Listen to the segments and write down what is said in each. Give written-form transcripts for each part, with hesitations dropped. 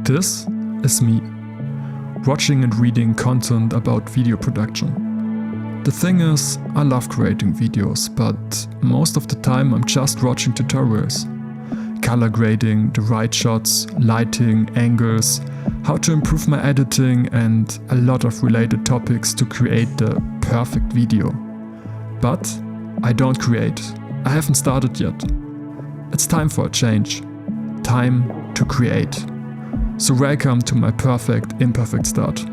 This is me, watching and reading content about video production. The thing is, I love creating videos, but most of the time I'm just watching tutorials. Color grading, the right shots, lighting, angles, how to improve my editing and a lot of related topics to create the perfect video. But I don't create. I haven't started yet. It's time for a change. Time to create. So welcome to my perfect, imperfect start.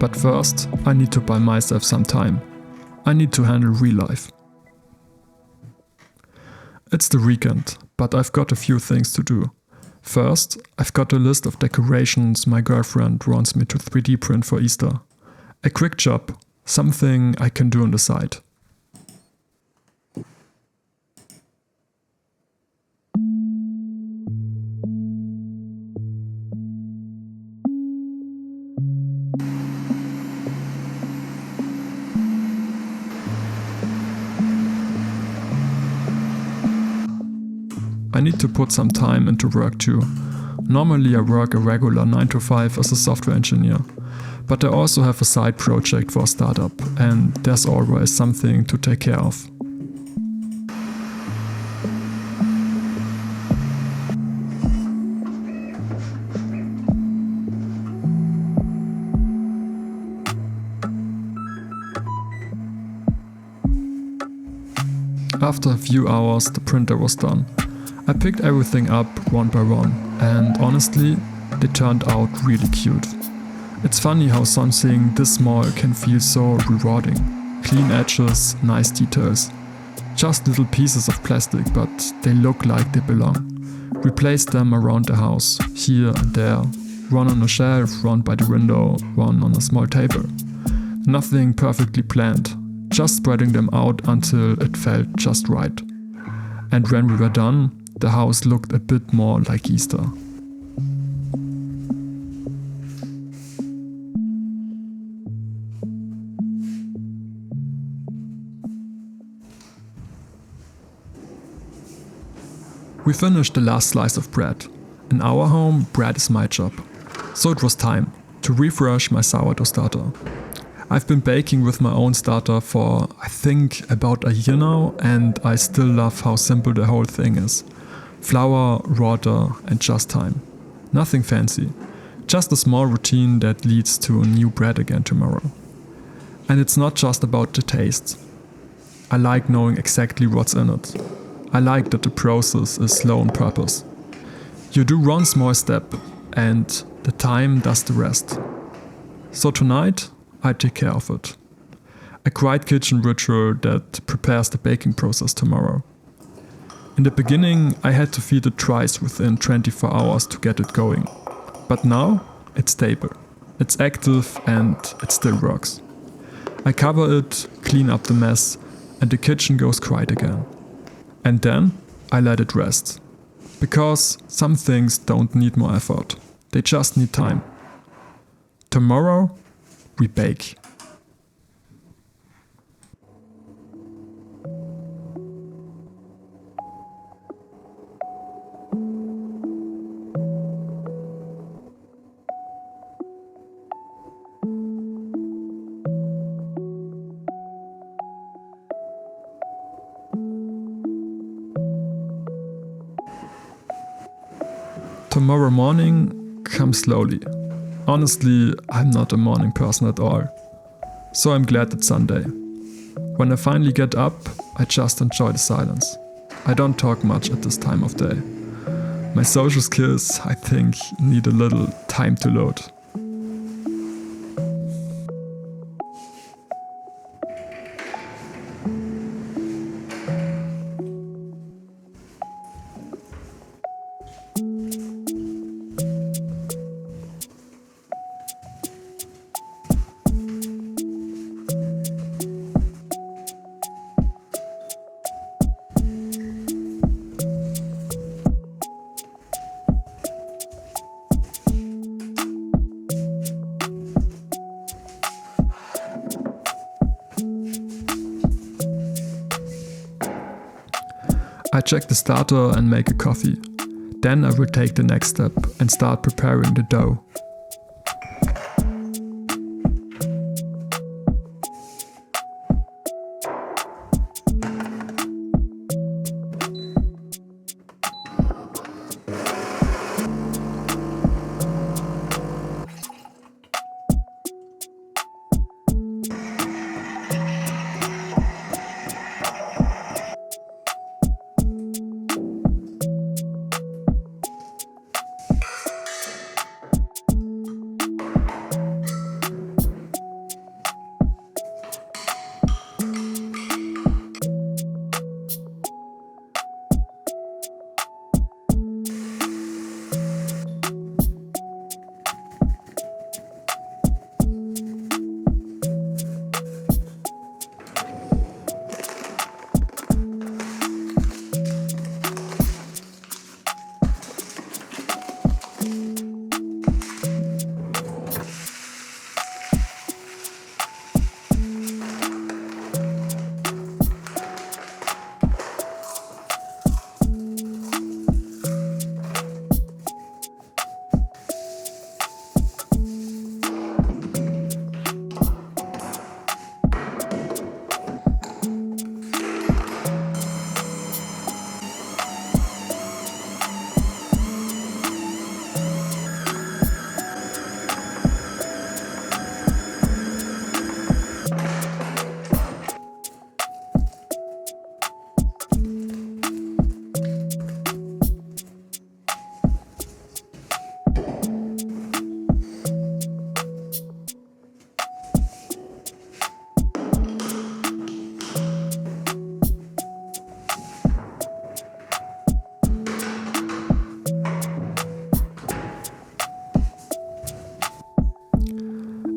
But first, I need to buy myself some time. I need to handle real life. It's the weekend, but I've got a few things to do. First, I've got a list of decorations my girlfriend wants me to 3D print for Easter. A quick job, something I can do on the side. I need to put some time into work too. Normally I work a regular 9 to 5 as a software engineer, but I also have a side project for a startup and there's always something to take care of. After a few hours the printer was done. I picked everything up one by one, and honestly, they turned out really cute. It's funny how something this small can feel so rewarding. Clean edges, nice details. Just little pieces of plastic, but they look like they belong. We placed them around the house, here and there. One on a shelf, one by the window, one on a small table. Nothing perfectly planned, just spreading them out until it felt just right. And when we were done, the house looked a bit more like Easter. We finished the last slice of bread. In our home, bread is my job. So it was time to refresh my sourdough starter. I've been baking with my own starter for, I think, about a year now, and I still love how simple the whole thing is. Flour, water and just time. Nothing fancy. Just a small routine that leads to new bread again tomorrow. And it's not just about the taste. I like knowing exactly what's in it. I like that the process is slow on purpose. You do one small step and the time does the rest. So tonight, I take care of it. A quiet kitchen ritual that prepares the baking process tomorrow. In the beginning, I had to feed it twice within 24 hours to get it going. But now, it's stable. It's active and it still works. I cover it, clean up the mess, and the kitchen goes quiet again. And then, I let it rest. Because some things don't need more effort. They just need time. Tomorrow, we bake. Tomorrow morning comes slowly. Honestly, I'm not a morning person at all. So I'm glad it's Sunday. When I finally get up, I just enjoy the silence. I don't talk much at this time of day. My social skills, I think, need a little time to load. I check the starter and make a coffee. Then I will take the next step and start preparing the dough.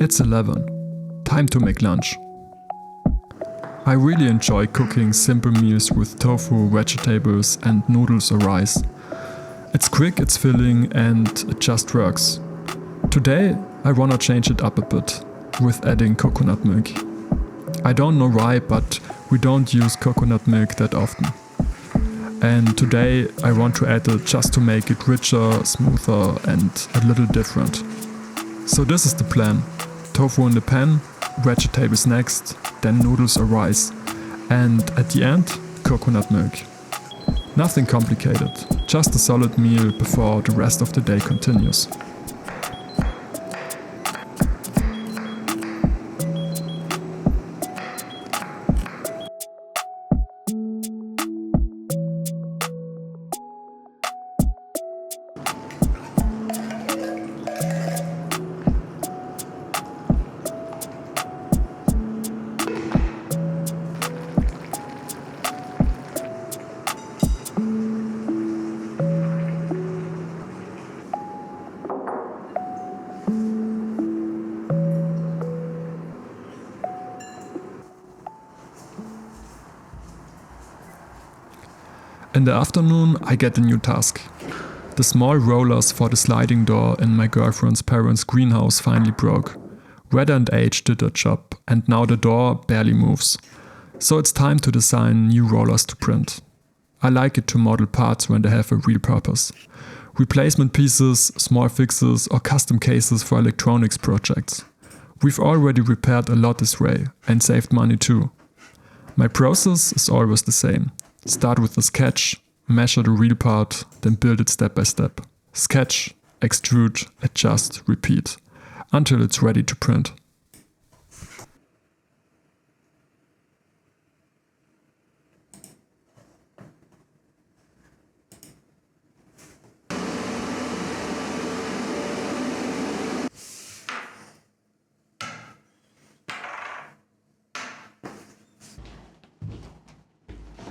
It's 11. Time to make lunch. I really enjoy cooking simple meals with tofu, vegetables and noodles or rice. It's quick, it's filling and it just works. Today I wanna change it up a bit with adding coconut milk. I don't know why, but we don't use coconut milk that often. And today I want to add it just to make it richer, smoother and a little different. So this is the plan. Tofu in the pan, vegetables next, then noodles or rice, and at the end, coconut milk. Nothing complicated, just a solid meal before the rest of the day continues. In the afternoon, I get a new task. The small rollers for the sliding door in my girlfriend's parents' greenhouse finally broke. Weather and age did their job, and now the door barely moves. So it's time to design new rollers to print. I like it to model parts when they have a real purpose. Replacement pieces, small fixes or custom cases for electronics projects. We've already repaired a lot this way and saved money too. My process is always the same. Start with a sketch, measure the real part, then build it step by step. Sketch, extrude, adjust, repeat, until it's ready to print.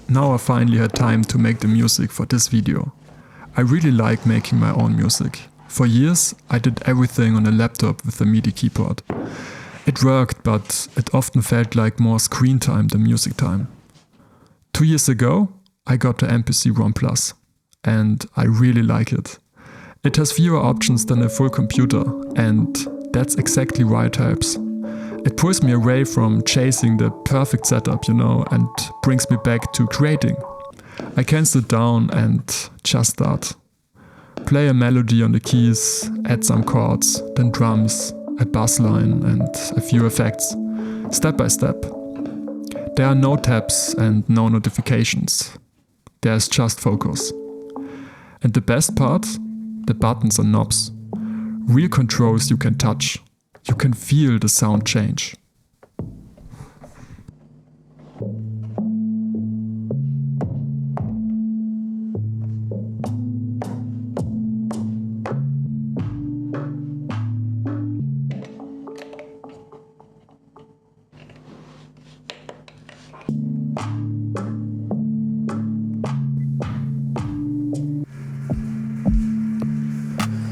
Now I finally had time to make the music for this video. I really like making my own music. For years I did everything on a laptop with a MIDI keyboard. It worked, but it often felt like more screen time than music time. 2 years ago I got the MPC-ROM Plus and I really like it. It has fewer options than a full computer and that's exactly why it helps. It pulls me away from chasing the perfect setup, and brings me back to creating. I can sit down and just start. Play a melody on the keys, add some chords, then drums, a bass line and a few effects, step by step. There are no tabs and no notifications. There's just focus. And the best part? The buttons and knobs. Real controls you can touch. You can feel the sound change.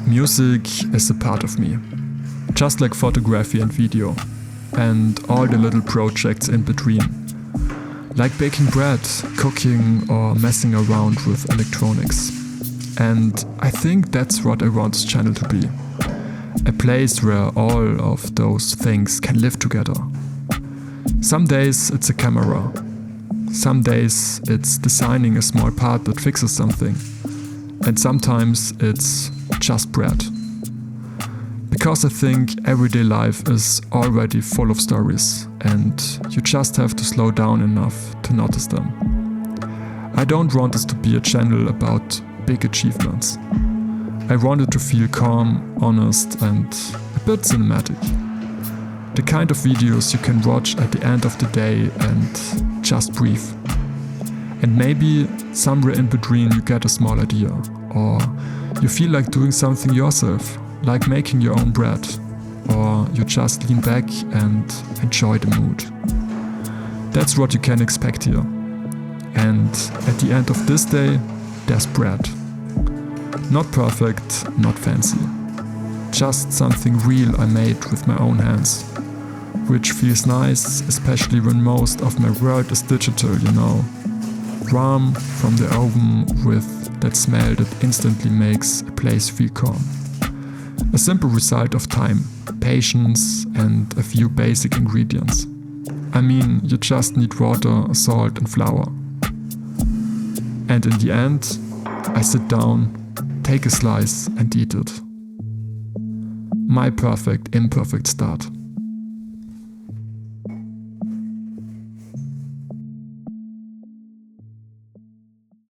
Music is a part of me, just like photography and video, and all the little projects in between, like baking bread, cooking or messing around with electronics. And I think that's what I want this channel to be, a place where all of those things can live together. Some days it's a camera, some days it's designing a small part that fixes something, and sometimes it's just bread. Because I think everyday life is already full of stories and you just have to slow down enough to notice them. I don't want this to be a channel about big achievements. I want it to feel calm, honest and a bit cinematic. The kind of videos you can watch at the end of the day and just breathe. And maybe somewhere in between you get a small idea, or you feel like doing something yourself, like making your own bread, or you just lean back and enjoy the mood. That's what you can expect here. And at the end of this day, there's bread. Not perfect, not fancy. Just something real I made with my own hands. Which feels nice, especially when most of my world is digital, you know. Warm from the oven with that smell that instantly makes a place feel calm. A simple result of time, patience and a few basic ingredients. I mean, you just need water, salt and flour. And in the end, I sit down, take a slice and eat it. My perfect, imperfect start.